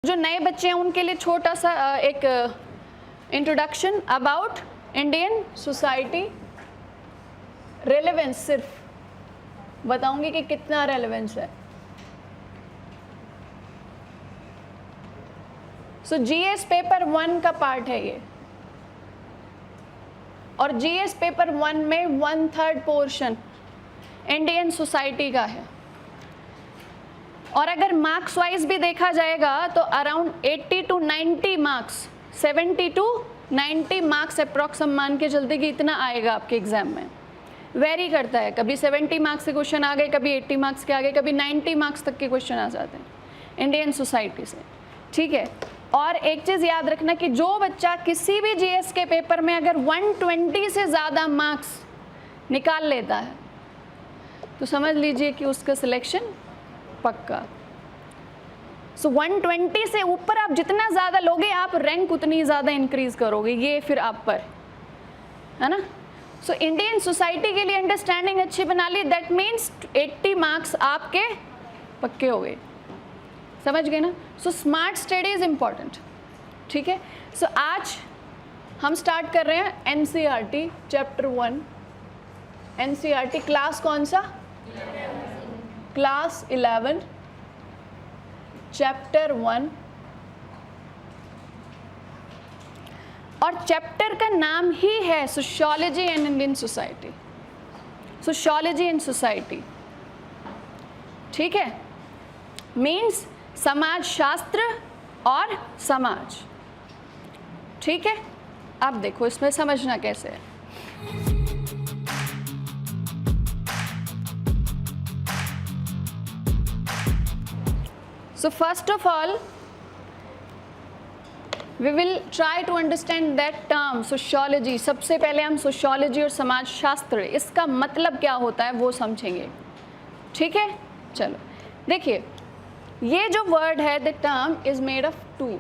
जो नए बच्चे हैं उनके लिए छोटा सा एक introduction about Indian society. Relevance सिर्फ बताऊंगी कि कितना रेलेवेंस है। सो जीएस पेपर 1 का पार्ट है ये, और जीएस पेपर 1 में 1/3 पोर्शन इंडियन सोसाइटी का है। और अगर मार्क्स वाइज भी देखा जाएगा तो around 80 to 90 marks, 70 to 90 marks approximate मान के चलते कि इतना आएगा आपके एग्जाम में। वेरी करता है, कभी 70 मार्क्स के क्वेश्चन आ गए, कभी 80 मार्क्स के आ गए, कभी 90 मार्क्स तक के क्वेश्चन आ जाते हैं इंडियन सोसाइटी से, ठीक है। और एक चीज़ याद रखना कि जो बच्चा किसी भी जीएस के पेपर में अगर 120 से ज़्यादा मार्क्स निकाल लेता है तो समझ लीजिए कि उसका सिलेक्शन पक्का। सो 120 से ऊपर आप जितना ज़्यादा लोगे आप रैंक उतनी ज़्यादा इंक्रीज करोगे, ये फिर आप पर है ना। सो इंडियन सोसाइटी के लिए अंडरस्टैंडिंग अच्छी बना ली, दैट मीन्स 80 मार्क्स आपके पक्के हो गए, समझ गए ना। So smart study is important, ठीक है। सो आज हम स्टार्ट कर रहे हैं एनसीईआरटी चैप्टर 1। एनसीईआरटी क्लास कौन सा? क्लास 11 चैप्टर 1, और चैप्टर का नाम ही है sociology and Indian society. Sociology and society, ठीक है, मीन्स समाज शास्त्र और समाज, ठीक है। अब देखो इसमें समझना कैसे है। So first of all, we will try to understand that term sociology। सबसे पहले हम सोशियोलॉजी और समाज शास्त्र इसका मतलब क्या होता है वो समझेंगे, ठीक है। चलो देखिए, ये जो वर्ड है the term is made of 2।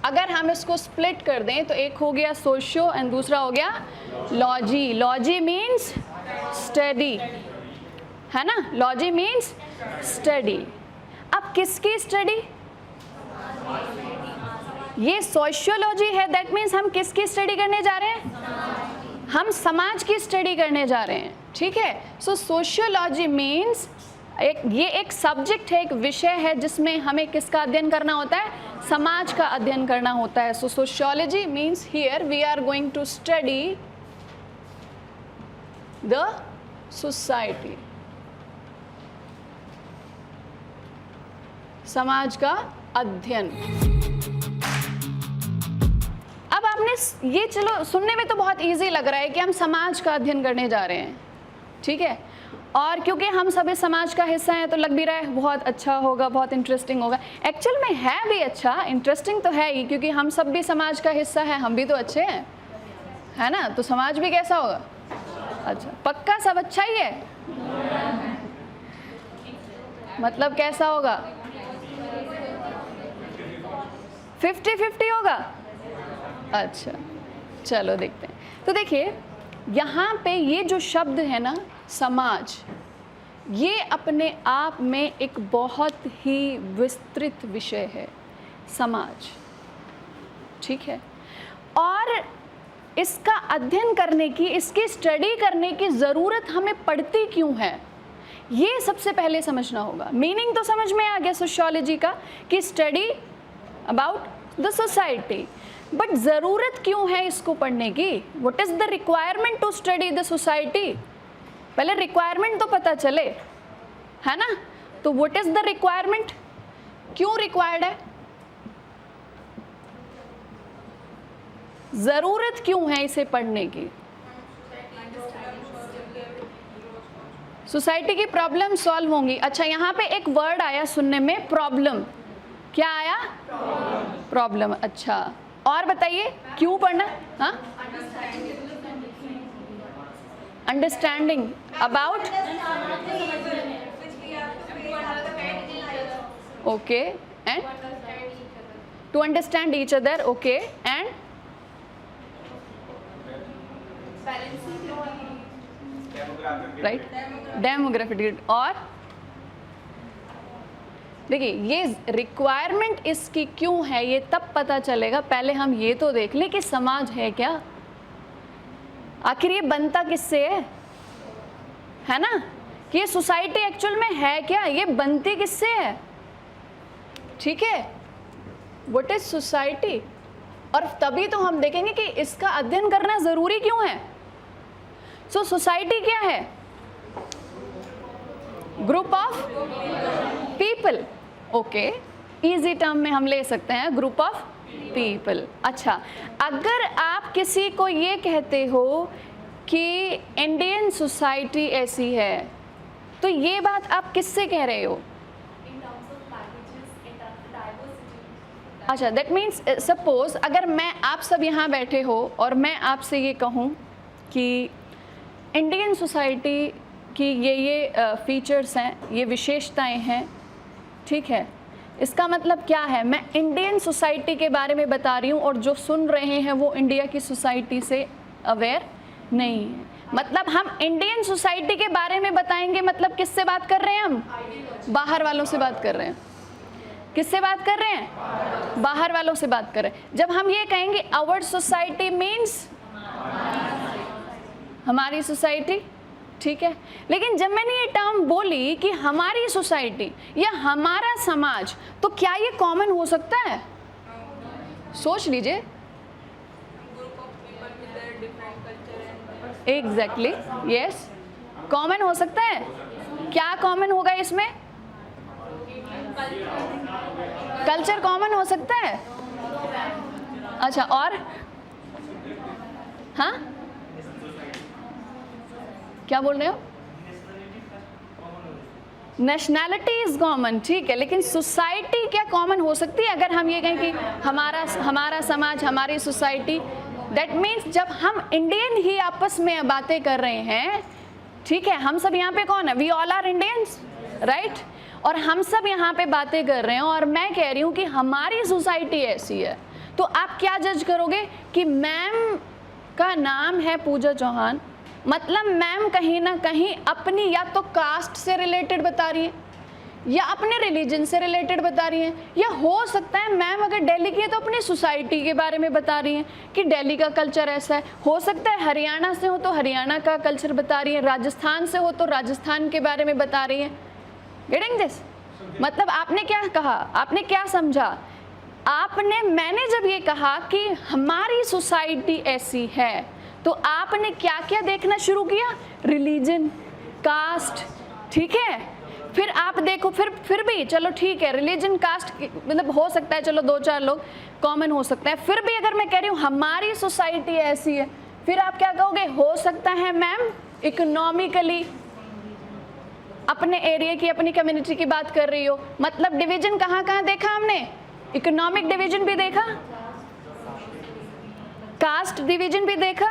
अगर हम इसको स्प्लिट कर दें तो एक हो गया सोशियो एंड दूसरा हो गया लॉजी। लॉजी मीन्स स्टडी, है ना, लॉजी मीन्स स्टडी। अब किसकी स्टडी? ये सोशियोलॉजी है, दैट मीन्स हम किसकी स्टडी करने जा रहे हैं? हम समाज की स्टडी करने जा रहे हैं, ठीक है। सो सोशियोलॉजी मीन्स ये एक सब्जेक्ट है, एक विषय है जिसमें हमें किसका अध्ययन करना होता है? समाज का अध्ययन करना होता है। So sociology means here we are going to study the society, समाज का अध्ययन। अब आपने ये, चलो सुनने में तो बहुत इजी लग रहा है कि हम समाज का अध्ययन करने जा रहे हैं, ठीक है, और क्योंकि हम सभी समाज का हिस्सा हैं तो लग भी रहा है बहुत अच्छा होगा, बहुत इंटरेस्टिंग होगा। एक्चुअल में है भी अच्छा, इंटरेस्टिंग तो है ही, क्योंकि हम सब भी समाज का हिस्सा है, हम भी तो अच्छे हैं, है ना, तो समाज भी कैसा होगा? अच्छा, पक्का सब अच्छा ही है, मतलब कैसा होगा? 50-50 होगा। अच्छा चलो देखते हैं। तो देखिए यहाँ पे ये जो शब्द है ना समाज, ये अपने आप में एक बहुत ही विस्तृत विषय है समाज, ठीक है। और इसका अध्ययन करने की, इसकी स्टडी करने की ज़रूरत हमें पड़ती क्यों है, ये सबसे पहले समझना होगा। मीनिंग तो समझ में आ गया सोशियोलॉजी का कि study about the society, but ज़रूरत क्यों है इसको पढ़ने की? What is the requirement to study the society? पहले रिक्वायरमेंट तो पता चले, है ना। तो व्हाट इज़ द रिक्वायरमेंट, क्यों रिक्वायर्ड है, ज़रूरत क्यों है इसे पढ़ने की? सोसाइटी की प्रॉब्लम सॉल्व होंगी। अच्छा यहाँ पे एक वर्ड आया सुनने में, प्रॉब्लम। क्या आया? प्रॉब्लम। अच्छा और बताइए क्यों पढ़ना? हाँ, understanding about, okay, and to understand each other, okay, and right demographic, और देखिए ये रिक्वायरमेंट इसकी क्यों है ये तब पता चलेगा, पहले हम ये तो देख लें कि समाज है क्या, आखिर ये बनता किससे है ना, कि ये सोसाइटी एक्चुअल में है क्या, ये बनती किससे है, ठीक है, व्हाट इज सोसाइटी। और तभी तो हम देखेंगे कि इसका अध्ययन करना जरूरी क्यों है। सो सोसाइटी क्या है, group of people, okay, easy term में हम ले सकते हैं ग्रुप ऑफ पीपल। अच्छा, अगर आप किसी को ये कहते हो कि इंडियन सोसाइटी ऐसी है, तो ये बात आप किससे कह रहे हो? अच्छा, दैट मीन्स सपोज अगर मैं आप सब यहाँ बैठे हो और मैं आपसे ये कहूँ कि इंडियन सोसाइटी की ये फीचर्स हैं, ये विशेषताएं हैं, ठीक है, इसका मतलब क्या है, मैं इंडियन सोसाइटी के बारे में बता रही हूँ और जो सुन रहे हैं वो इंडिया की सोसाइटी से अवेयर नहीं है। मतलब हम इंडियन सोसाइटी के बारे में बताएंगे, मतलब किससे बात कर रहे हैं हम? बाहर वालों से बात कर रहे हैं। किससे बात कर रहे हैं? बाहर वालों से बात कर रहे हैं। जब हम ये कहेंगे आवर सोसाइटी मीन्स हमारी सोसाइटी, ठीक है, लेकिन जब मैंने ये टर्म बोली कि हमारी सोसाइटी या हमारा समाज, तो क्या ये कॉमन हो सकता है? सोच लीजिए। एग्जैक्टली, यस, कॉमन हो सकता है। क्या कॉमन होगा इसमें? कल्चर कॉमन हो सकता है। अच्छा, और हाँ, क्या बोल रहे हो? नेशनैलिटी इज कॉमन, ठीक है, लेकिन सोसाइटी क्या कॉमन हो सकती है? अगर हम ये कहें कि हमारा समाज, हमारी सोसाइटी, दैट मीन्स जब हम इंडियन ही आपस में बातें कर रहे हैं, ठीक है, हम सब यहाँ पे कौन है? We all are Indians, right, और हम सब यहाँ पे बातें कर रहे हैं और मैं कह रही हूँ कि हमारी सोसाइटी ऐसी है, तो आप क्या जज करोगे कि मैम का नाम है पूजा चौहान, मतलब मैम कहीं ना कहीं अपनी या तो कास्ट से रिलेटेड बता रही है या अपने रिलीजन से रिलेटेड बता रही हैं, या हो सकता है मैम अगर दिल्ली की है तो अपनी सोसाइटी के बारे में बता रही हैं कि दिल्ली का कल्चर ऐसा है। हो सकता है हरियाणा से हो तो हरियाणा का कल्चर बता रही हैं, राजस्थान से हो तो राजस्थान के बारे में बता रही हैं। Getting this? मतलब आपने क्या कहा, आपने क्या समझा? मैंने जब ये कहा कि हमारी सोसाइटी ऐसी है, तो आपने क्या क्या देखना शुरू किया? रिलीजन, कास्ट, ठीक है, फिर आप देखो, फिर भी चलो ठीक है, रिलीजन, कास्ट मतलब हो सकता है, चलो 2-4 लोग कॉमन हो सकता है, फिर भी अगर मैं कह रही हूँ हमारी सोसाइटी ऐसी है, फिर आप क्या कहोगे? हो सकता है मैम इकोनॉमिकली अपने एरिया की, अपनी कम्युनिटी की बात कर रही हो। मतलब डिवीजन कहाँ कहाँ देखा हमने? इकोनॉमिक डिवीजन भी देखा, कास्ट डिवीजन भी देखा,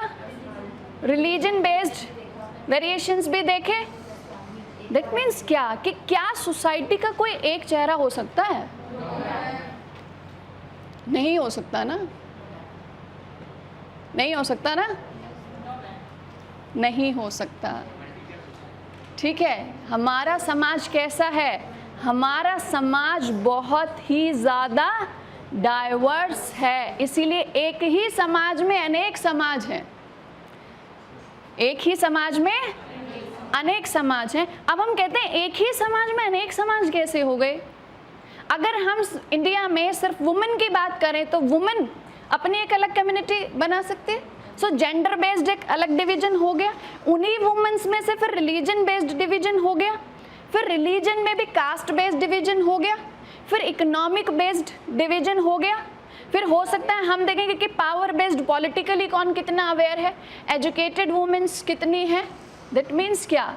रिलीजन बेस्ड वेरिएशंस भी देखे। दैट मीन्स क्या कि क्या सोसाइटी का कोई एक चेहरा हो सकता है? नहीं हो सकता ना, नहीं हो सकता ना, नहीं हो सकता, ठीक है। हमारा समाज कैसा है? हमारा समाज बहुत ही ज़्यादा डाइवर्स है, इसीलिए एक ही समाज में अनेक समाज हैं, एक ही समाज में अनेक समाज हैं। अब हम कहते हैं एक ही समाज में अनेक समाज कैसे हो गए? अगर हम इंडिया में सिर्फ वुमेन की बात करें तो वुमेन अपनी एक अलग कम्युनिटी बना सकते हैं, सो जेंडर बेस्ड एक अलग डिवीजन हो गया, उन्हीं वुमेन्स में से फिर रिलीजन बेस्ड डिवीजन हो गया, फिर रिलीजन में भी कास्ट बेस्ड डिवीजन हो गया, फिर इकोनॉमिक बेस्ड डिवीजन हो गया, फिर हो सकता है हम देखेंगे कि पावर बेस्ड पॉलिटिकली कौन कितना अवेयर है, एजुकेटेड वुमेन्स कितनी हैं। दैट मीन्स क्या?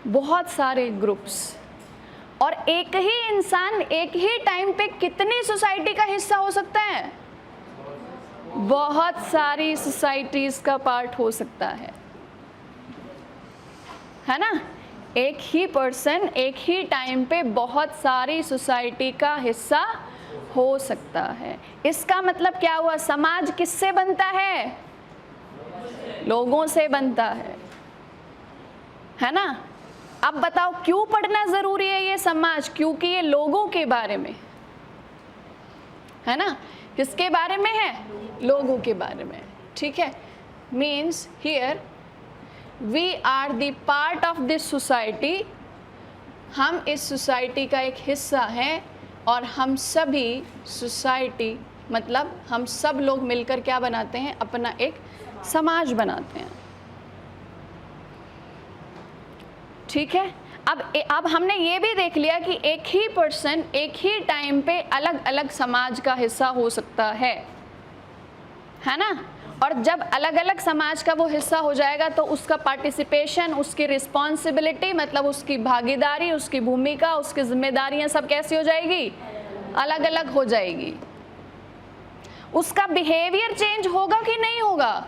बहुत सारे ग्रुप्स, और एक ही इंसान एक ही टाइम पे कितनी सोसाइटी का हिस्सा हो सकता है? बहुत सारी सोसाइटीज का पार्ट हो सकता है ना? एक ही पर्सन एक ही टाइम पे बहुत सारी सोसाइटी का हिस्सा हो सकता है। इसका मतलब क्या हुआ? समाज किससे बनता है? लोगों से बनता है ना? अब बताओ क्यों पढ़ना जरूरी है ये समाज? क्योंकि ये लोगों के बारे में है ना। किसके बारे में है? लोगों के बारे में। ठीक है, means here we are the part of this society. हम इस सोसाइटी का एक हिस्सा हैं और हम सभी सोसाइटी मतलब हम सब लोग मिलकर क्या बनाते हैं? अपना एक समाज बनाते हैं। ठीक है, अब हमने ये भी देख लिया कि एक ही पर्सन एक ही टाइम पे अलग अलग समाज का हिस्सा हो सकता है ना। और जब अलग अलग समाज का वो हिस्सा हो जाएगा तो उसका पार्टिसिपेशन, उसकी रिस्पॉन्सिबिलिटी मतलब उसकी भागीदारी, उसकी भूमिका, उसकी जिम्मेदारियां सब कैसी हो जाएगी? अलग अलग हो जाएगी। उसका बिहेवियर चेंज होगा कि नहीं होगा?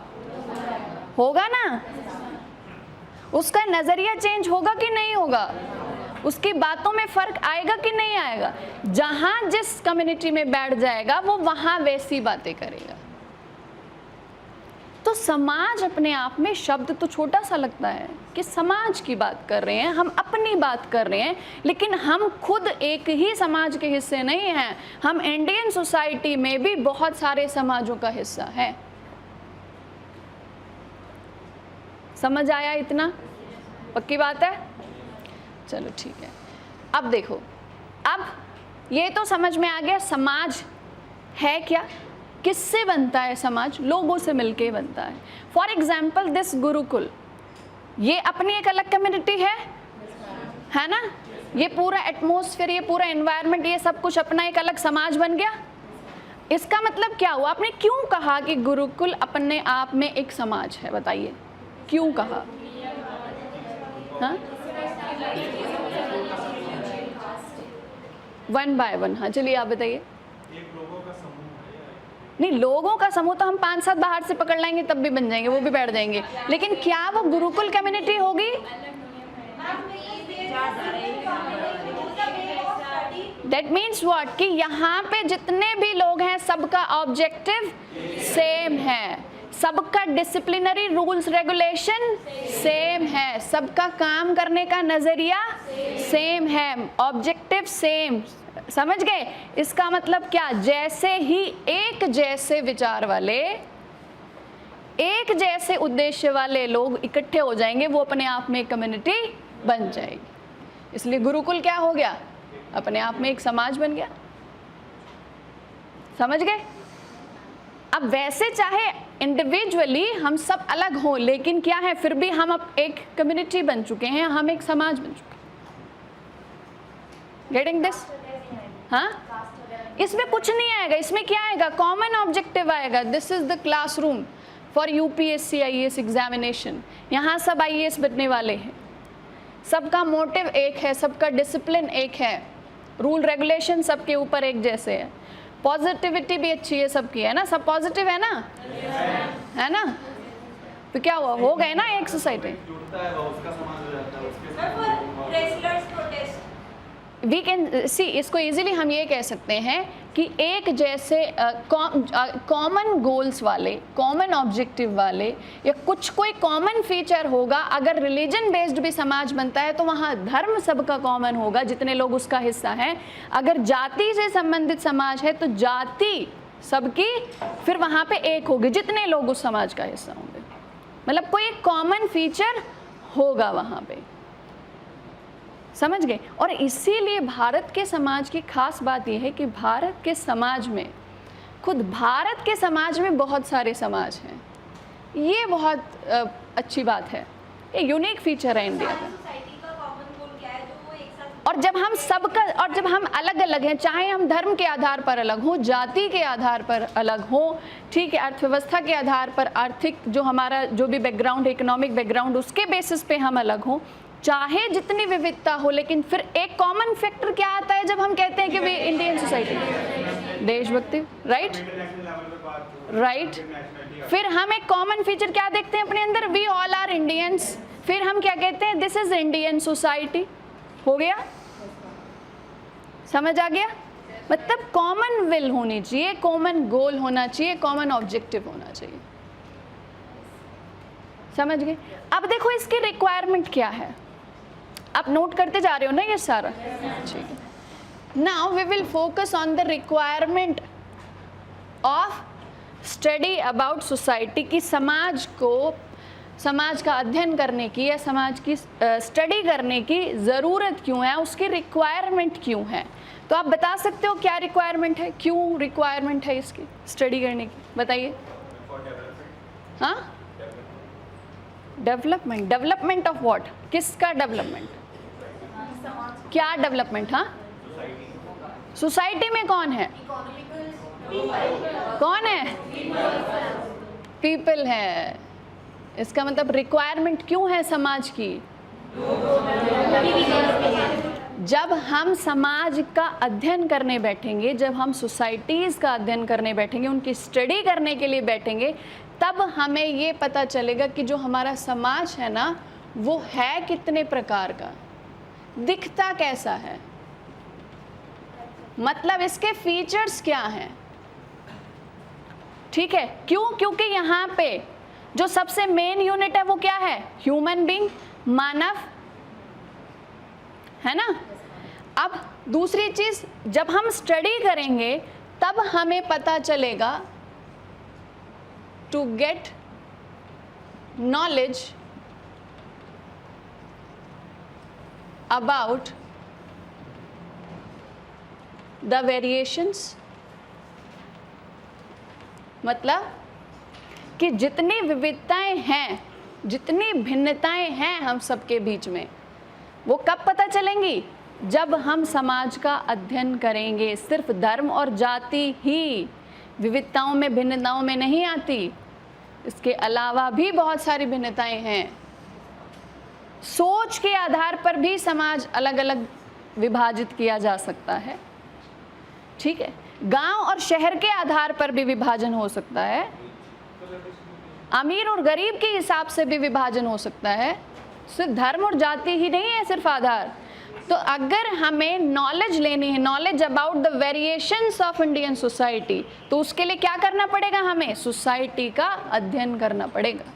होगा ना। उसका नजरिया चेंज होगा कि नहीं होगा? उसकी बातों में फर्क आएगा कि नहीं आएगा? जहां जिस कम्युनिटी में बैठ जाएगा वो वहां वैसी बातें करेगा। तो समाज अपने आप में शब्द तो छोटा सा लगता है कि समाज की बात कर रहे हैं, हम अपनी बात कर रहे हैं, लेकिन हम खुद एक ही समाज के हिस्से नहीं हैं। हम इंडियन सोसाइटी में भी बहुत सारे समाजों का हिस्सा है। समझ आया इतना? पक्की बात है? चलो ठीक है। अब देखो, अब ये तो समझ में आ गया समाज है क्या, किससे बनता है समाज? लोगों से मिलके बनता है। फॉर एग्जाम्पल दिस गुरुकुल, ये अपनी एक अलग कम्युनिटी है ना। ये पूरा एटमॉस्फेयर, ये पूरा एनवायरनमेंट, ये सब कुछ अपना एक अलग समाज बन गया। इसका मतलब क्या हुआ? आपने क्यों कहा कि गुरुकुल अपने आप में एक समाज है? बताइए क्यों कहा? हाँ, 1 by 1। हाँ चलिए आप बताइए। नहीं, लोगों का समूह तो हम 5-7 बाहर से पकड़ लाएंगे तब भी बन जाएंगे, वो भी बैठ जाएंगे, लेकिन क्या वो गुरुकुल कम्युनिटी होगी? That means what? कि यहाँ पे जितने भी लोग हैं सबका ऑब्जेक्टिव सेम है, सबका डिसिप्लिनरी रूल्स रेगुलेशन सेम है, सबका काम करने का नजरिया सेम है, ऑब्जेक्टिव सेम। समझ गए? इसका मतलब क्या? जैसे ही एक जैसे विचार वाले, एक जैसे उद्देश्य वाले लोग इकट्ठे हो जाएंगे वो अपने आप में एक कम्युनिटी बन जाएगी। इसलिए गुरुकुल क्या हो गया? अपने आप में एक समाज बन गया। समझ गए? अब वैसे चाहे इंडिविजुअली हम सब अलग हों, लेकिन क्या है, फिर भी हम अब एक कम्युनिटी बन चुके हैं, हम एक समाज बन चुके हैं। Getting this? हाँ, इसमें कुछ नहीं आएगा। इसमें क्या आएगा? कॉमन ऑब्जेक्टिव आएगा। This is the classroom for UPSC IAS examination. यहाँ सब आईएएस बनने वाले हैं, सबका मोटिव एक है, सबका डिसिप्लिन एक है, रूल रेगुलेशन सबके ऊपर एक जैसे है, पॉजिटिविटी भी अच्छी है सबकी, है ना? सब पॉजिटिव है ना? है ना? तो क्या हुआ? हो गए ना एक सोसाइटी। वी कैन सी, इसको इजीली हम ये कह सकते हैं कि एक जैसे कॉमन गोल्स वाले, कॉमन ऑब्जेक्टिव वाले, या कुछ कोई कॉमन फीचर होगा। अगर रिलीजन बेस्ड भी समाज बनता है तो वहाँ धर्म सबका कॉमन होगा जितने लोग उसका हिस्सा हैं। अगर जाति से संबंधित समाज है तो जाति सबकी फिर वहाँ पे एक होगी जितने लोग उस समाज का हिस्सा होंगे। मतलब कोई एक कॉमन फीचर होगा वहाँ पे। समझ गए? और इसीलिए भारत के समाज की खास बात यह है कि भारत के समाज में, खुद भारत के समाज में बहुत सारे समाज हैं। ये बहुत अच्छी बात है, ये यूनिक फीचर है इंडिया का। और जब हम सबका, और जब हम अलग अलग हैं, चाहे हम धर्म के आधार पर अलग हों, जाति के आधार पर अलग हों, ठीक है, अर्थव्यवस्था के आधार पर, आर्थिक जो हमारा जो भी बैकग्राउंड, इकोनॉमिक बैकग्राउंड, उसके बेसिस पे हम अलग हों, चाहे जितनी विविधता हो, लेकिन फिर एक कॉमन फैक्टर क्या आता है जब हम कहते हैं कि वे इंडियन सोसाइटी, देशभक्ति। Right right. फिर हम एक कॉमन फीचर क्या देखते हैं अपने अंदर? We all are Indians. फिर हम क्या कहते हैं? This is Indian society. हो गया? समझ आ गया? मतलब कॉमन विल होनी चाहिए, कॉमन गोल होना चाहिए, कॉमन ऑब्जेक्टिव होना चाहिए। समझ गए? अब देखो इसकी रिक्वायरमेंट क्या है। आप नोट करते जा रहे हो ना ये सारा? ठीक है. Now we will focus on the requirement of study about society, की समाज का अध्ययन करने की या समाज की स्टडी करने की ज़रूरत क्यों है, उसकी रिक्वायरमेंट क्यों है. तो आप बता सकते हो क्या रिक्वायरमेंट है, क्यों रिक्वायरमेंट है इसकी स्टडी करने की, बताइए. हाँ, डेवलपमेंट. डेवलपमेंट ऑफ व्हाट, किसका डेवलपमेंट, क्या डेवलपमेंट? हाँ, सोसाइटी में कौन है, कौन है, पीपल है. इसका मतलब रिक्वायरमेंट क्यों है समाज की? जब हम समाज का अध्ययन करने बैठेंगे, जब हम सोसाइटीज़ का अध्ययन करने बैठेंगे, उनकी स्टडी करने के लिए बैठेंगे, तब हमें ये पता चलेगा कि जो हमारा समाज है ना, वो है कितने प्रकार का, दिखता कैसा है, मतलब इसके फीचर्स क्या हैं. ठीक है. क्यों? क्योंकि यहाँ पे जो सबसे मेन यूनिट है वो क्या है, ह्यूमन बीइंग, मानव, है ना. अब दूसरी चीज, जब हम स्टडी करेंगे तब हमें पता चलेगा, to get knowledge about the variations, मतलब कि जितनी विविधताएं हैं, जितनी भिन्नताएं हैं हम सबके बीच में, वो कब पता चलेंगी, जब हम समाज का अध्ययन करेंगे. सिर्फ धर्म और जाति ही विविधताओं में, भिन्नताओं में नहीं आती, इसके अलावा भी बहुत सारी भिन्नताएं हैं. सोच के आधार पर भी समाज अलग अलग विभाजित किया जा सकता है. ठीक है. गांव और शहर के आधार पर भी विभाजन हो सकता है, अमीर और गरीब के हिसाब से भी विभाजन हो सकता है. सिर्फ धर्म और जाति ही नहीं है सिर्फ आधार. तो अगर हमें नॉलेज लेनी है, knowledge about the variations of Indian society, तो उसके लिए क्या करना पड़ेगा, हमें सोसाइटी का अध्ययन करना पड़ेगा.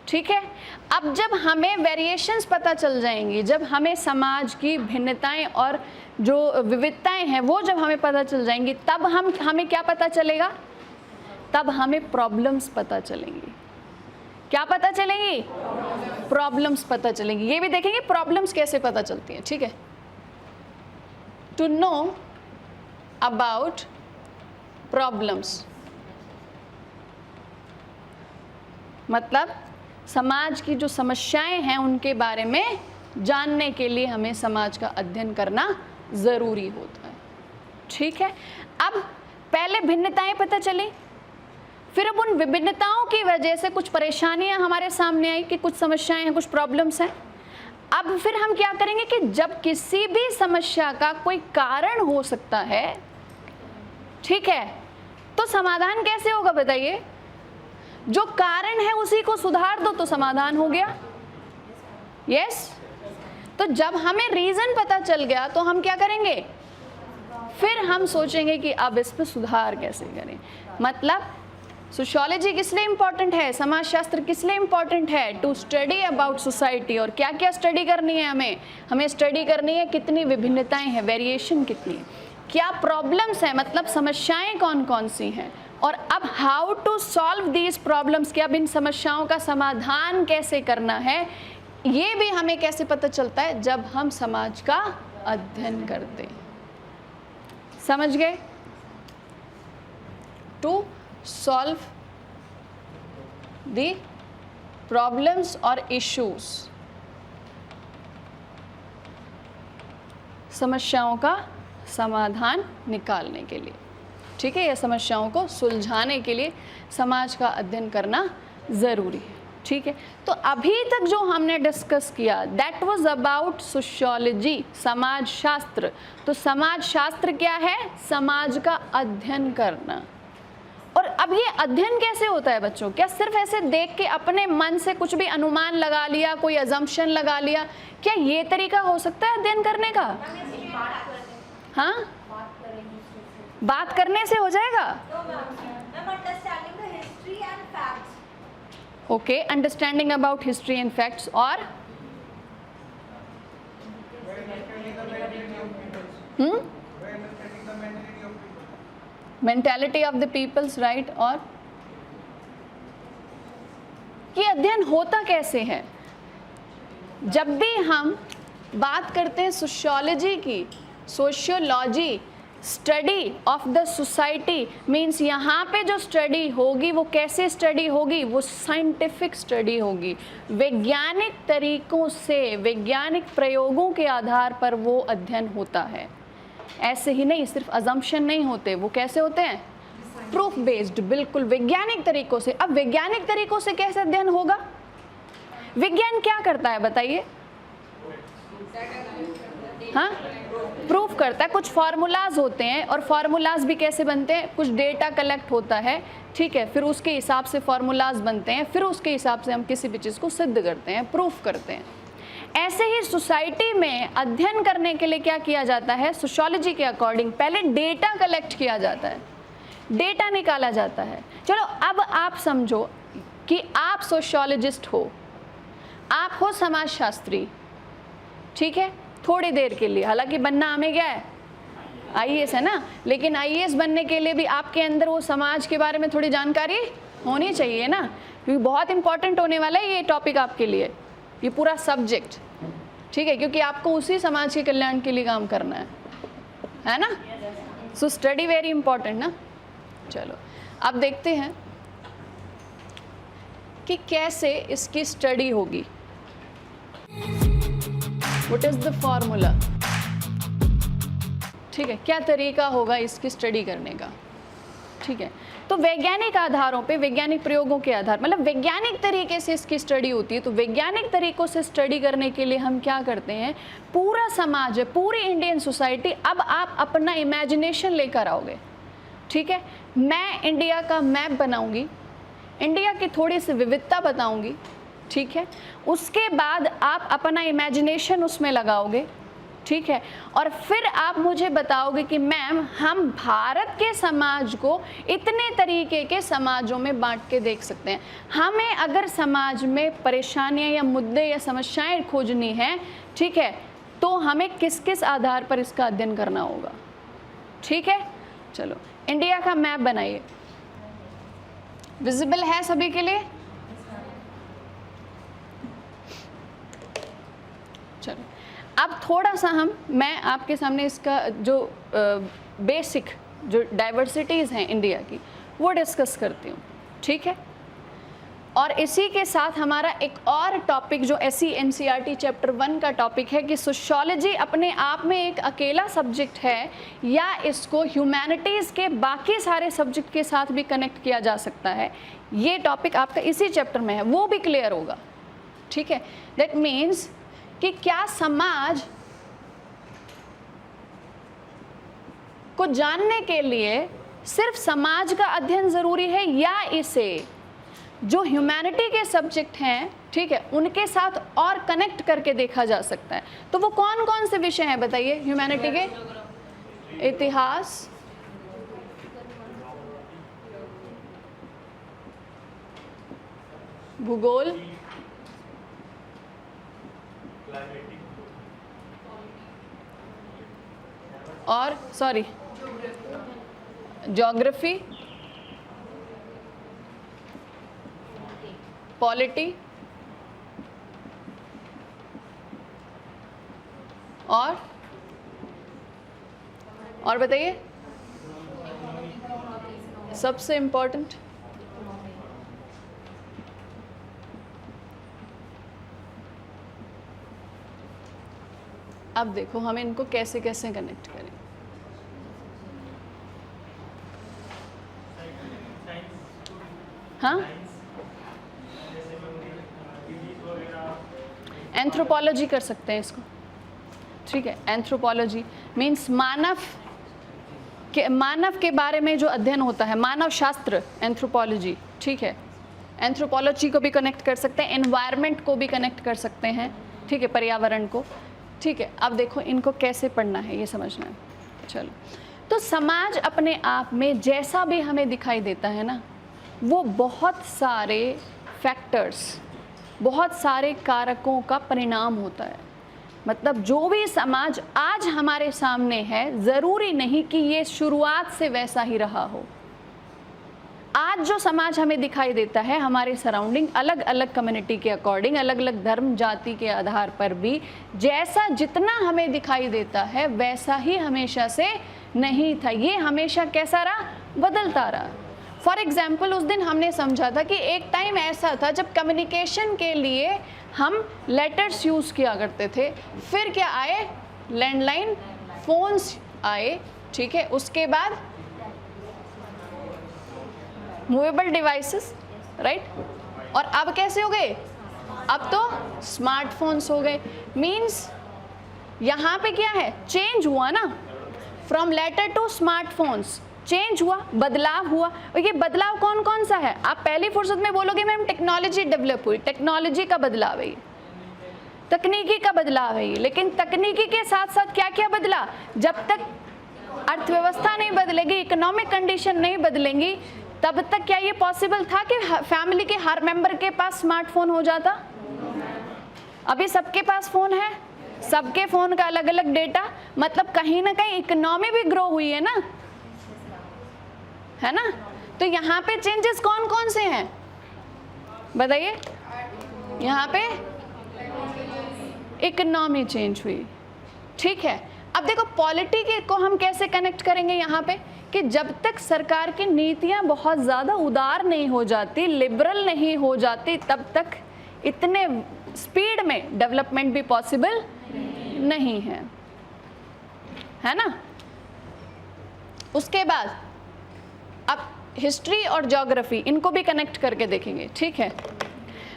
ठीक है. अब जब हमें वेरिएशंस पता चल जाएंगी, जब हमें समाज की भिन्नताएं और जो विविधताएं हैं वो जब हमें पता चल जाएंगी, तब हमें क्या पता चलेगा, तब हमें प्रॉब्लम्स पता चलेंगी. क्या पता चलेंगी, प्रॉब्लम्स पता चलेंगी. ये भी देखेंगे प्रॉब्लम्स कैसे पता चलती हैं. ठीक है. टू नो अबाउट प्रॉब्लम्स, मतलब समाज की जो समस्याएं हैं उनके बारे में जानने के लिए हमें समाज का अध्ययन करना ज़रूरी होता है. ठीक है. अब पहले भिन्नताएं पता चली, फिर अब उन विभिन्नताओं की वजह से कुछ परेशानियां हमारे सामने आई कि कुछ समस्याएं हैं, कुछ प्रॉब्लम्स हैं. अब फिर हम क्या करेंगे कि जब किसी भी समस्या का कोई कारण हो सकता है, ठीक है, तो समाधान कैसे होगा बताइए. जो कारण है उसी को सुधार दो तो समाधान हो गया. यस. तो जब हमें रीजन पता चल गया तो हम क्या करेंगे, फिर हम सोचेंगे कि अब इस पर सुधार कैसे करें. मतलब सोशियोलॉजी किस लिए इम्पॉर्टेंट है, समाजशास्त्र किस लिए इम्पॉर्टेंट है, टू स्टडी अबाउट सोसाइटी. और क्या क्या स्टडी करनी है हमें स्टडी करनी है कितनी विभिन्नताएं हैं, वेरिएशन कितनी है, क्या प्रॉब्लम्स हैं, मतलब समस्याएं कौन कौन सी हैं, और अब how to solve these problems, कि अब इन समस्याओं का समाधान कैसे करना है. ये भी हमें कैसे पता चलता है, जब हम समाज का अध्ययन करते हैं. समझ गए. टू सॉल्व द प्रॉब्लम्स और इश्यूज, समस्याओं का समाधान निकालने के लिए. ठीक है. या समस्याओं को सुलझाने के लिए समाज का अध्ययन करना ज़रूरी है. ठीक है. तो अभी तक जो हमने डिस्कस किया दैट वाज अबाउट सोशियोलॉजी, समाज शास्त्र. तो समाज शास्त्र क्या है, समाज का अध्ययन करना. और अब ये अध्ययन कैसे होता है बच्चों, क्या सिर्फ ऐसे देख के अपने मन से कुछ भी अनुमान लगा लिया, कोई अजम्पशन लगा लिया, क्या ये तरीका हो सकता है अध्ययन करने का? हाँ, बात करने से हो जाएगा. Okay, understanding about history and facts. और mentality of the peoples, right. और ये अध्ययन होता कैसे है? जब भी हम बात करते हैं सोशियोलॉजी की, sociology study of the society means यहाँ पे जो स्टडी होगी वो कैसे स्टडी होगी? वो साइंटिफिक स्टडी होगी, वैज्ञानिक तरीकों से, वैज्ञानिक प्रयोगों के आधार पर वो अध्ययन होता है। ऐसे ही नहीं, सिर्फ अजम्पशन नहीं होते, वो कैसे होते हैं? प्रूफ बेस्ड, बिल्कुल वैज्ञानिक तरीकों से। अब वैज्ञानिक तरीकों से कैसे अध्ययन होगा? विज्ञान क्या करता है बताइए? हाँ, प्रूफ करता है। कुछ फार्मूलाज होते हैं, और फार्मूलाज भी कैसे बनते हैं? कुछ डेटा कलेक्ट होता है, ठीक है, फिर उसके हिसाब से फार्मूलाज बनते हैं, फिर उसके हिसाब से हम किसी भी चीज़ को सिद्ध करते हैं, प्रूफ करते हैं। ऐसे ही सोसाइटी में अध्ययन करने के लिए क्या किया जाता है? सोशियोलॉजी के अकॉर्डिंग पहले डेटा कलेक्ट किया जाता है, डेटा निकाला जाता है। चलो अब आप समझो कि आप सोशियोलॉजिस्ट हो, आप हो समाजशास्त्री, ठीक है, थोड़ी देर के लिए, हालांकि बनना हमें क्या है? आईएएस है ना, लेकिन आईएएस बनने के लिए भी आपके अंदर वो समाज के बारे में थोड़ी जानकारी होनी चाहिए ना, क्योंकि बहुत इंपॉर्टेंट होने वाला है ये टॉपिक आपके लिए, ये पूरा सब्जेक्ट, ठीक है, क्योंकि आपको उसी समाज के कल्याण के लिए काम करना है ना। सो स्टडी वेरी इंपॉर्टेंट ना। चलो अब देखते हैं कि कैसे इसकी स्टडी होगी। What is the formula? ठीक है, क्या तरीका होगा इसकी स्टडी करने का? ठीक है, तो वैज्ञानिक आधारों पे, वैज्ञानिक प्रयोगों के आधार, मतलब वैज्ञानिक तरीके से इसकी स्टडी होती है। तो वैज्ञानिक तरीकों से स्टडी करने के लिए हम क्या करते हैं? पूरा समाज है, पूरी इंडियन सोसाइटी, अब आप अपना इमेजिनेशन लेकर आओगे, ठीक है। मैं इंडिया का मैप बनाऊंगी, इंडिया की थोड़ी सी विविधता बताऊंगी, ठीक है। उसके बाद आप अपना इमेजिनेशन उसमें लगाओगे, ठीक है, और फिर आप मुझे बताओगे कि मैम हम भारत के समाज को इतने तरीके के समाजों में बांट के देख सकते हैं। हमें अगर समाज में परेशानियां या मुद्दे या समस्याएं खोजनी हैं, ठीक है, तो हमें किस किस आधार पर इसका अध्ययन करना होगा, ठीक है। चलो इंडिया का मैप बनाइए, विजिबल है सभी के लिए? चलो अब थोड़ा सा मैं आपके सामने इसका जो बेसिक जो डाइवर्सिटीज़ हैं इंडिया की वो डिस्कस करती हूँ, ठीक है। और इसी के साथ हमारा एक और टॉपिक जो एससी एनसीईआरटी चैप्टर 1 का टॉपिक है कि सोशियोलॉजी अपने आप में एक अकेला सब्जेक्ट है या इसको ह्यूमैनिटीज़ के बाकी सारे सब्जेक्ट के साथ भी कनेक्ट किया जा सकता है। ये टॉपिक आपका इसी चैप्टर में है, वो भी क्लियर होगा, ठीक है। दैट मीन्स कि क्या समाज को जानने के लिए सिर्फ समाज का अध्ययन ज़रूरी है या इसे जो ह्यूमैनिटी के सब्जेक्ट हैं, ठीक है, उनके साथ और कनेक्ट करके देखा जा सकता है। तो वो कौन कौन से विषय हैं बताइए ह्यूमैनिटी के? इतिहास, भूगोल, और ज्योग्राफी, पॉलिटी, और बताइए सबसे इम्पोर्टेंट अब देखो हम इनको कैसे कैसे कनेक्ट करें। हाँ, एंथ्रोपोलॉजी कर सकते हैं इसको, ठीक है। एंथ्रोपोलॉजी मीन्स मानव के बारे में जो अध्ययन होता है, मानव शास्त्र, एंथ्रोपोलॉजी, ठीक है। एंथ्रोपोलॉजी को भी कनेक्ट कर सकते हैं, एनवायरनमेंट को भी कनेक्ट कर सकते हैं, ठीक है, पर्यावरण को, ठीक है। अब देखो इनको कैसे पढ़ना है ये समझना है। चलो, तो समाज अपने आप में जैसा भी हमें दिखाई देता है ना, वो बहुत सारे फैक्टर्स, बहुत सारे कारकों का परिणाम होता है, मतलब जो भी समाज आज हमारे सामने है, ज़रूरी नहीं कि ये शुरुआत से वैसा ही रहा हो। आज जो समाज हमें दिखाई देता है हमारे सराउंडिंग, अलग अलग कम्युनिटी के अकॉर्डिंग, अलग अलग धर्म जाति के आधार पर भी जैसा जितना हमें दिखाई देता है वैसा ही हमेशा से नहीं था। ये हमेशा कैसा रहा? बदलता रहा। फॉर एग्जाम्पल, उस दिन हमने समझा था कि एक टाइम ऐसा था जब कम्युनिकेशन के लिए हम लेटर्स यूज़ किया करते थे, फिर क्या आए? लैंडलाइन फ़ोन्स आए, ठीक है। उसके बाद मूवेबल डिवाइसेस, राइट। और अब कैसे हो गए? अब तो स्मार्टफोन्स हो गए। मीन्स यहाँ पे क्या है? चेंज हुआ ना, from letter to smartphones change हुआ, बदलाव हुआ। और ये बदलाव कौन कौन सा है? आप पहली फुर्सत में बोलोगे मैम टेक्नोलॉजी डेवलप हुई, टेक्नोलॉजी का बदलाव है ये, तकनीकी का बदलाव है ये। लेकिन तकनीकी के साथ साथ क्या क्या बदला? जब तक अर्थव्यवस्था नहीं बदलेगी, इकोनॉमिक कंडीशन नहीं बदलेंगी, तब तक क्या ये पॉसिबल था कि फैमिली के हर मेंबर के पास स्मार्टफोन हो जाता? अभी सबके पास फोन है, सबके फोन का अलग अलग डेटा, मतलब कहीं ना कहीं इकोनॉमी भी ग्रो हुई है ना, है ना। तो यहाँ पे चेंजेस कौन कौन से हैं बताइए? यहाँ पे इकोनॉमी चेंज हुई, ठीक है। अब देखो पॉलिटी को हम कैसे कनेक्ट करेंगे यहाँ पे, कि जब तक सरकार की नीतियाँ बहुत ज़्यादा उदार नहीं हो जाती, लिबरल नहीं हो जाती, तब तक इतने स्पीड में डेवलपमेंट भी पॉसिबल नहीं है ना। उसके बाद अब हिस्ट्री और ज्योग्राफी, इनको भी कनेक्ट करके देखेंगे, ठीक है।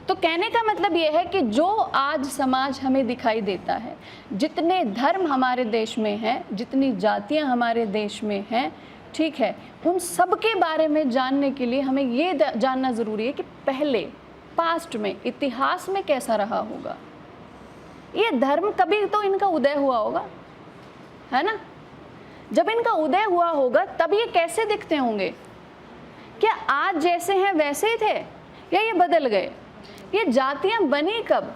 तो कहने का मतलब ये है कि जो आज समाज हमें दिखाई देता है, जितने धर्म हमारे देश में हैं, जितनी जातियां हमारे देश में हैं, ठीक है, उन सब के बारे में जानने के लिए हमें ये जानना ज़रूरी है कि पहले पास्ट में, इतिहास में कैसा रहा होगा। ये धर्म कभी तो इनका उदय हुआ होगा, है ना। जब इनका उदय हुआ होगा तब ये कैसे दिखते होंगे? क्या आज जैसे हैं वैसे ही थे या ये बदल गए? ये जातियां बनी कब?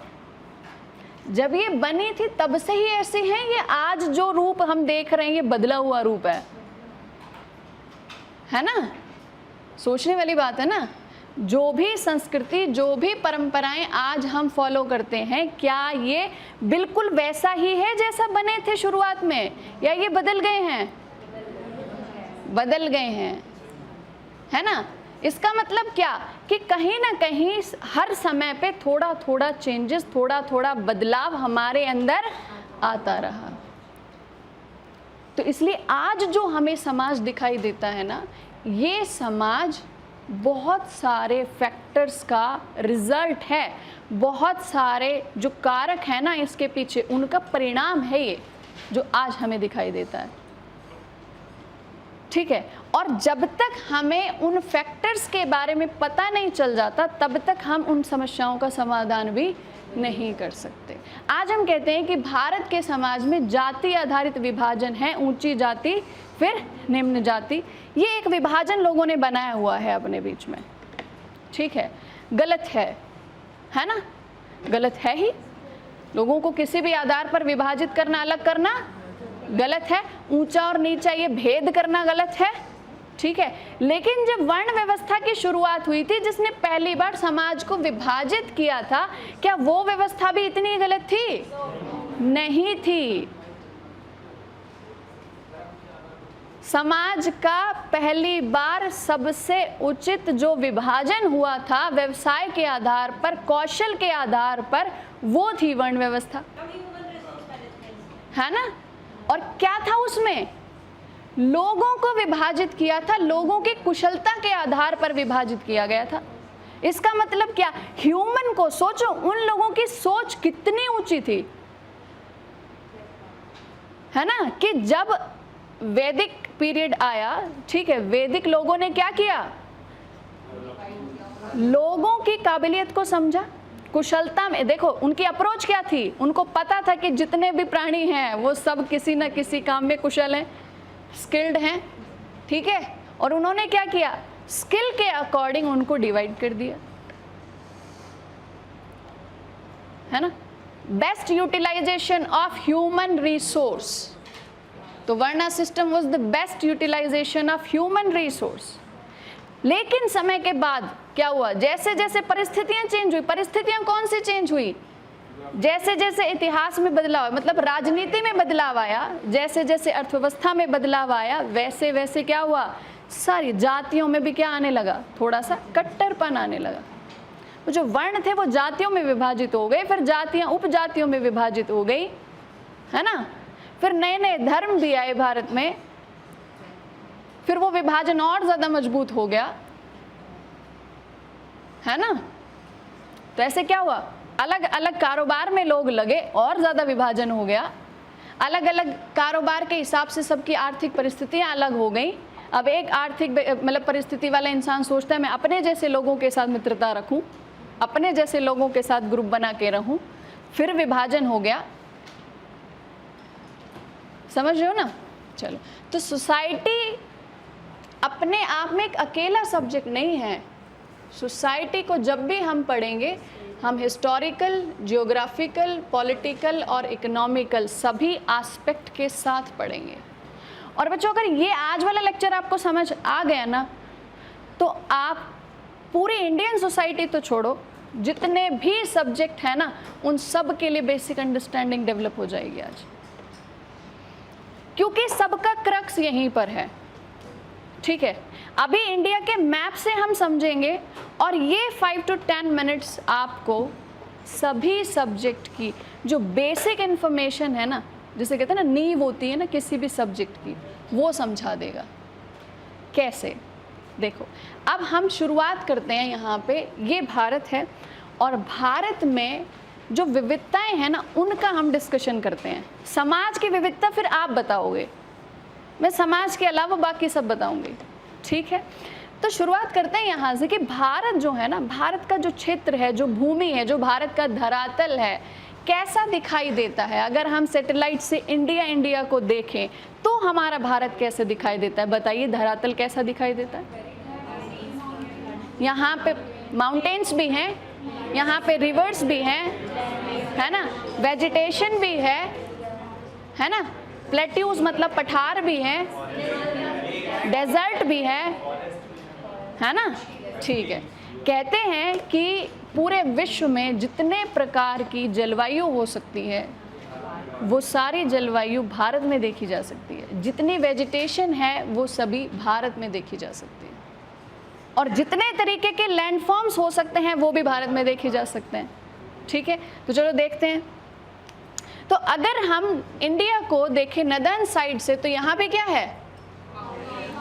जब ये बनी थी तब से ही ऐसी हैं? ये आज जो रूप हम देख रहे हैं ये बदला हुआ रूप है ना। सोचने वाली बात है ना। जो भी संस्कृति, जो भी परंपराएं आज हम फॉलो करते हैं, क्या ये बिल्कुल वैसा ही है जैसा बने थे शुरुआत में, या ये बदल गए हैं? बदल गए हैं, है ना। इसका मतलब क्या कि कहीं ना कहीं हर समय पे थोड़ा थोड़ा चेंजेस, थोड़ा थोड़ा बदलाव हमारे अंदर आता रहा। तो इसलिए आज जो हमें समाज दिखाई देता है ना, ये समाज बहुत सारे फैक्टर्स का रिजल्ट है, बहुत सारे जो कारक है ना इसके पीछे, उनका परिणाम है ये जो आज हमें दिखाई देता है, ठीक है। और जब तक हमें उन फैक्टर्स के बारे में पता नहीं चल जाता, तब तक हम उन समस्याओं का समाधान भी नहीं कर सकते। आज हम कहते हैं कि भारत के समाज में जाति आधारित विभाजन है, ऊंची जाति फिर निम्न जाति। ये एक विभाजन लोगों ने बनाया हुआ है अपने बीच में, ठीक है। गलत है ना, गलत है ही। लोगों को किसी भी आधार पर विभाजित करना, अलग करना गलत है। ऊंचा और नीचा ये भेद करना गलत है, ठीक है। लेकिन जब वर्ण व्यवस्था की शुरुआत हुई थी, जिसने पहली बार समाज को विभाजित किया था, क्या वो व्यवस्था भी इतनी गलत थी? नहीं थी। समाज का पहली बार सबसे उचित जो विभाजन हुआ था व्यवसाय के आधार पर, कौशल के आधार पर, वो थी वर्ण व्यवस्था, है ना। और क्या था उसमें? लोगों को विभाजित किया था, लोगों की कुशलता के आधार पर विभाजित किया गया था। इसका मतलब क्या? ह्यूमन को सोचो, उन लोगों की सोच कितनी ऊंची थी, है ना, कि जब वैदिक पीरियड आया, ठीक है, वैदिक लोगों ने क्या किया? लोगों की काबिलियत को समझा, कुशलता में। देखो उनकी अप्रोच क्या थी, उनको पता था कि जितने भी प्राणी हैं वो सब किसी न किसी काम में कुशल हैं, स्किल्ड हैं, ठीक है। और उन्होंने क्या किया? स्किल के अकॉर्डिंग उनको डिवाइड कर दिया, है ना। Best utilisation of human resource. तो varna system was the best utilisation of human resource. लेकिन समय के बाद क्या हुआ, जैसे जैसे परिस्थितियां चेंज हुई, परिस्थितियां कौन सी चेंज हुई, जैसे जैसे इतिहास में बदलाव, मतलब राजनीति में बदलाव आया, जैसे जैसे अर्थव्यवस्था में बदलाव आया, वैसे वैसे क्या हुआ, सारी जातियों में भी क्या आने लगा, थोड़ा सा कट्टरपन आने लगा। वो जो वर्ण थे वो जातियों में विभाजित हो गए, फिर जातियां उपजातियों में विभाजित हो गई, है ना। फिर नए नए धर्म भी आए भारत में, फिर वो विभाजन और ज्यादा मजबूत हो गया, है ना। तो ऐसे क्या हुआ, अलग अलग कारोबार में लोग लगे और ज्यादा विभाजन हो गया, अलग अलग कारोबार के हिसाब से सबकी आर्थिक परिस्थितियां अलग हो गई। अब एक आर्थिक मतलब परिस्थिति वाला इंसान सोचता है मैं अपने जैसे लोगों के साथ मित्रता रखूं, अपने जैसे लोगों के साथ ग्रुप बना के रहूं, फिर विभाजन हो गया, समझ रहे हो ना। चलो, तो सोसाइटी अपने आप में एक अकेला सब्जेक्ट नहीं है। सोसाइटी को जब भी हम पढ़ेंगे, हम हिस्टोरिकल, जियोग्राफिकल, पॉलिटिकल और इकोनॉमिकल सभी एस्पेक्ट के साथ पढ़ेंगे। और बच्चों, अगर ये आज वाला लेक्चर आपको समझ आ गया ना, तो आप पूरी इंडियन सोसाइटी तो छोड़ो, जितने भी सब्जेक्ट है ना, उन सब के लिए बेसिक अंडरस्टैंडिंग डेवलप हो जाएगी आज, क्योंकि सबका क्रक्स यहीं पर है। ठीक है, अभी इंडिया के मैप से हम समझेंगे, और ये 5 to 10 मिनट्स आपको सभी सब्जेक्ट की जो बेसिक इंफॉर्मेशन है ना, जिसे कहते हैं ना नींव होती है ना किसी भी सब्जेक्ट की, वो समझा देगा। कैसे, देखो, अब हम शुरुआत करते हैं यहाँ पे। ये भारत है, और भारत में जो विविधताएं हैं ना, उनका हम डिस्कशन करते हैं। समाज की विविधता फिर आप बताओगे, मैं समाज के अलावा बाकी सब बताऊंगी, ठीक है। तो शुरुआत करते हैं यहाँ से कि भारत जो है ना, भारत का जो क्षेत्र है, जो भूमि है, जो भारत का धरातल है, कैसा दिखाई देता है। अगर हम सैटेलाइट से इंडिया को देखें तो हमारा भारत कैसे दिखाई देता है, बताइए, धरातल कैसा दिखाई देता है। यहाँ पे माउंटेन्स भी हैं, यहाँ पे रिवर्स भी हैं, है ना, वेजिटेशन भी है ना, प्लेट्यूज मतलब पठार भी हैं, डेजर्ट भी है ना, ठीक है। कहते हैं कि पूरे विश्व में जितने प्रकार की जलवायु हो सकती है, वो सारी जलवायु भारत में देखी जा सकती है। जितनी वेजिटेशन है वो सभी भारत में देखी जा सकती है, और जितने तरीके के लैंडफॉर्म्स हो सकते हैं वो भी भारत में देखे जा सकते हैं, ठीक है। तो चलो देखते हैं। तो अगर हम इंडिया को देखें नदर्न साइड से, तो यहाँ पे क्या है,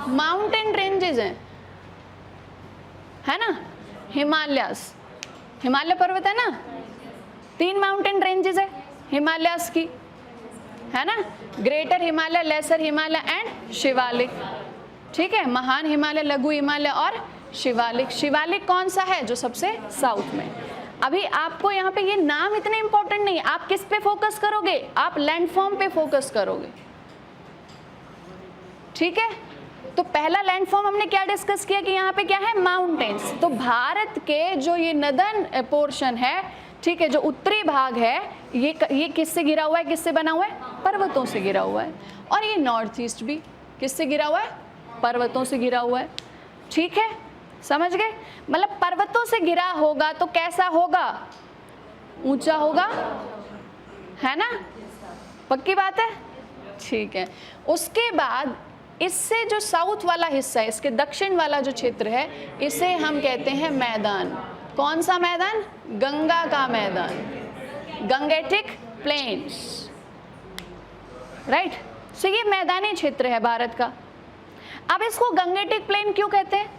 माउंटेन रेंजेस हैं, है ना, हिमालयस, हिमालय पर्वत है ना, 3 माउंटेन रेंजेस है हिमालयस की, है ना, greater Himalaya, lesser Himalaya and Shivalik, ठीक है। महान हिमालय, लघु हिमालय और शिवालिक। शिवालिक कौन सा है, जो सबसे साउथ में। अभी आपको यहाँ पे ये नाम इतने इंपॉर्टेंट नहीं है, आप किस पे फोकस करोगे, आप लैंडफॉर्म पे फोकस करोगे, ठीक है। तो पहला लैंडफॉर्म हमने क्या डिस्कस किया कि यहाँ पे क्या है, माउंटेन्स। तो भारत के जो ये नदर्न पोर्शन है, ठीक है, जो उत्तरी भाग है, ये किससे घिरा हुआ है, किससे बना हुआ है, पर्वतों से घिरा हुआ है। और ये नॉर्थ ईस्ट भी किससे घिरा हुआ है, पर्वतों से घिरा हुआ है, ठीक है, समझ गए। मतलब पर्वतों से घिरा होगा तो कैसा होगा, ऊंचा होगा, है ना, पक्की बात है, ठीक है। उसके बाद इससे जो साउथ वाला हिस्सा है, इसके दक्षिण वाला जो क्षेत्र है, इसे हम कहते हैं मैदान। कौन सा मैदान, गंगा का मैदान, गंगेटिक प्लेन्स, राइट। सो ये मैदानी क्षेत्र है भारत का। अब इसको गंगेटिक प्लेन क्यों कहते हैं,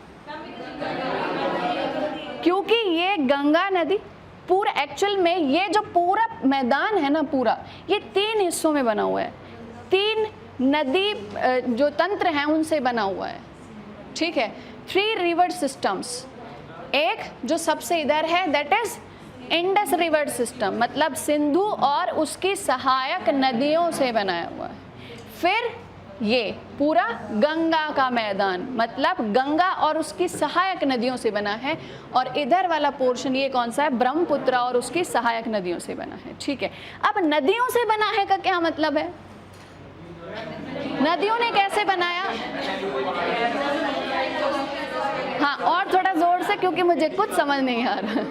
क्योंकि ये गंगा नदी पूरा, एक्चुअल में ये जो पूरा मैदान है ना, पूरा ये 3 हिस्सों में बना हुआ है, 3 नदी जो तंत्र हैं उनसे बना हुआ है, ठीक है। 3 रिवर सिस्टम्स, एक जो सबसे इधर है that is Indus river system, मतलब सिंधु और उसकी सहायक नदियों से बनाया हुआ है। फिर ये पूरा गंगा का मैदान, मतलब गंगा और उसकी सहायक नदियों से बना है, और इधर वाला पोर्शन ये कौन सा है, ब्रह्मपुत्र और उसकी सहायक नदियों से बना है। ठीक है, अब नदियों से बना है का क्या मतलब है, नदियों ने कैसे बनाया? हाँ, और थोड़ा जोर से, क्योंकि मुझे कुछ समझ नहीं आ रहा।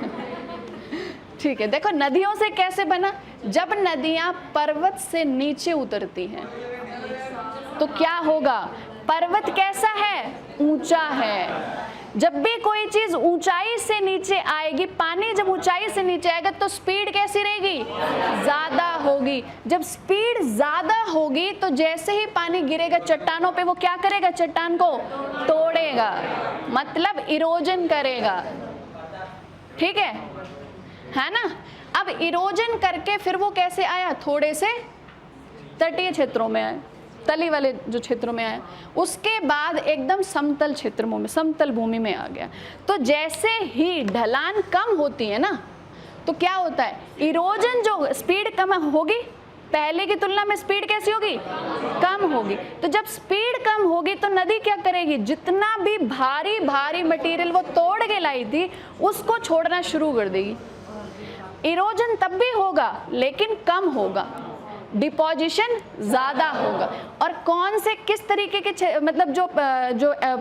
ठीक है, देखो नदियों से कैसे बना, जब नदियां पर्वत से नीचे उतरती हैं तो क्या होगा, पर्वत कैसा है, ऊंचा है। जब भी कोई चीज ऊंचाई से नीचे आएगी, पानी जब ऊंचाई से नीचे आएगा तो स्पीड कैसी रहेगी, ज्यादा होगी। जब स्पीड ज्यादा होगी तो जैसे ही पानी गिरेगा चट्टानों पे, वो क्या करेगा, चट्टान को तोड़ेगा, मतलब इरोजन करेगा। ठीक है ना। अब इरोजन करके फिर वो कैसे आया, थोड़े से तटीय क्षेत्रों में आया, तली वाले जो क्षेत्रों में आया, उसके बाद एकदम समतल क्षेत्रों में, समतल भूमि में आ गया। तो जैसे ही ढलान कम होती है ना, तो क्या होता है, इरोजन जो स्पीड कम होगी, पहले की तुलना में स्पीड कैसी होगी, कम होगी। तो जब स्पीड कम होगी तो नदी क्या करेगी, जितना भी भारी भारी मटेरियल वो तोड़ के लाई थी उसको छोड़ना शुरू कर देगी। इरोजन तब भी होगा लेकिन कम होगा, डिपोजिशन ज़्यादा होगा। और कौन से किस तरीके के मतलब जो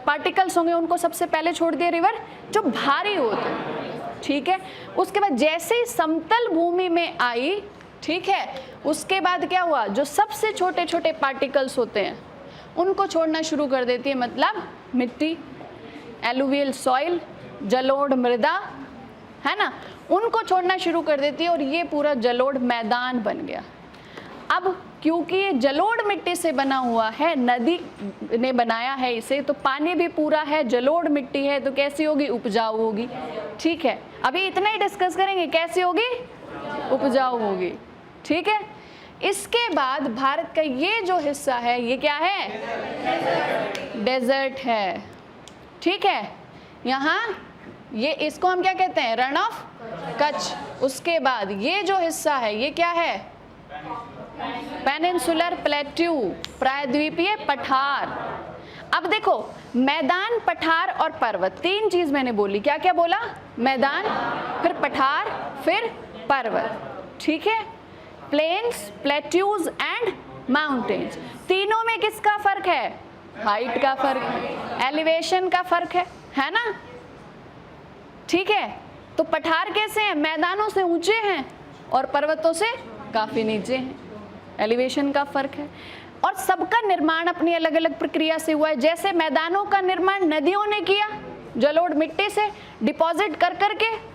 पार्टिकल्स होंगे उनको सबसे पहले छोड़ दिया रिवर, जो भारी होते हैं। ठीक है, उसके बाद जैसे ही समतल भूमि में आई, ठीक है, उसके बाद क्या हुआ, जो सबसे छोटे छोटे पार्टिकल्स होते हैं उनको छोड़ना शुरू कर देती है, मतलब मिट्टी, एलुवियल सॉइल, जलोढ़ मृदा, है ना, उनको छोड़ना शुरू कर देती है और ये पूरा जलोढ़ मैदान बन गया। अब क्योंकि ये जलोढ़ मिट्टी से बना हुआ है, नदी ने बनाया है इसे, तो पानी भी पूरा है, जलोढ़ मिट्टी है, तो कैसी होगी, उपजाऊ होगी। ठीक है, अभी इतना ही डिस्कस करेंगे, कैसी होगी, उपजाऊ होगी। ठीक है, इसके बाद भारत का ये जो हिस्सा है ये क्या है, डेजर्ट है। ठीक है, यहाँ ये इसको हम क्या कहते हैं, रण ऑफ कच्छ। उसके बाद ये जो हिस्सा है ये क्या है, पेनिनसुलर प्लेट्यू, प्रायद्वीपीय पठार। अब देखो, मैदान, पठार और पर्वत, तीन चीज मैंने बोली, क्या क्या बोला, मैदान, फिर पठार, फिर पर्वत। ठीक है, प्लेन्स, प्लेट्यूज एंड माउंटेन्स। तीनों में किसका फर्क है, हाइट का फर्क है, एलिवेशन का फर्क है ना। ठीक है, तो पठार कैसे हैं, मैदानों से ऊंचे हैं और पर्वतों से काफी नीचे हैं, एलिवेशन का फर्क है। और सबका निर्माण अपनी अलग अलग प्रक्रिया से हुआ है। जैसे मैदानों का निर्माण नदियों ने किया, जलोढ़ मिट्टी से डिपॉजिट कर करके,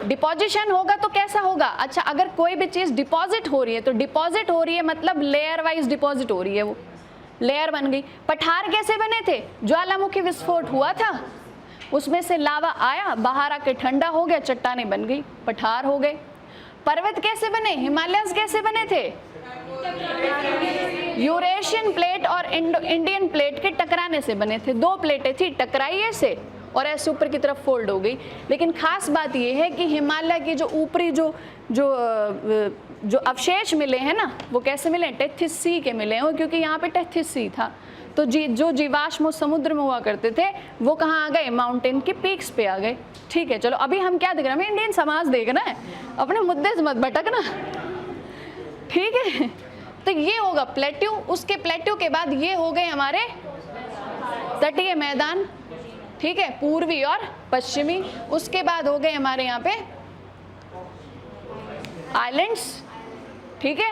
डिपोजिशन होगा तो कैसा होगा, अच्छा अगर कोई भी चीज डिपॉजिट हो रही है तो डिपॉजिट हो रही है मतलब लेयर वाइज डिपॉजिट हो रही है, वो लेयर बन गई। पठार कैसे बने थे, ज्वालामुखी विस्फोट हुआ था, उसमें से लावा आया, बाहर आके ठंडा हो गया, चट्टानें बन गई, पठार हो गए। पर्वत कैसे बने, हिमालयस कैसे बने थे, यूरेशियन प्लेट और इंडियन प्लेट के टकराने से बने थे। दो प्लेटें थी, टकराई ऐसे और ऐसे ऊपर की तरफ फोल्ड हो गई। लेकिन खास बात यह है कि हिमालय की जो ऊपरी जो अवशेष मिले हैं ना, वो कैसे मिले, टेथिस सी के मिले हैं, क्योंकि यहाँ पे टेथिस सी था। तो जो जीवाश्म समुद्र में हुआ करते थे वो कहाँ आ गए, माउंटेन के पीक्स पे आ गए। ठीक है, चलो अभी हम क्या देख रहे हैं, हमें इंडियन समाज देखना है, अपने मुद्दे से मत भटकना। ठीक है, तो ये होगा प्लेट्यू। उसके प्लेट्यू के बाद ये हो गए हमारे तटीय मैदान, ठीक है, पूर्वी और पश्चिमी। उसके बाद हो गए हमारे यहाँ पे आइलैंड्स। ठीक है,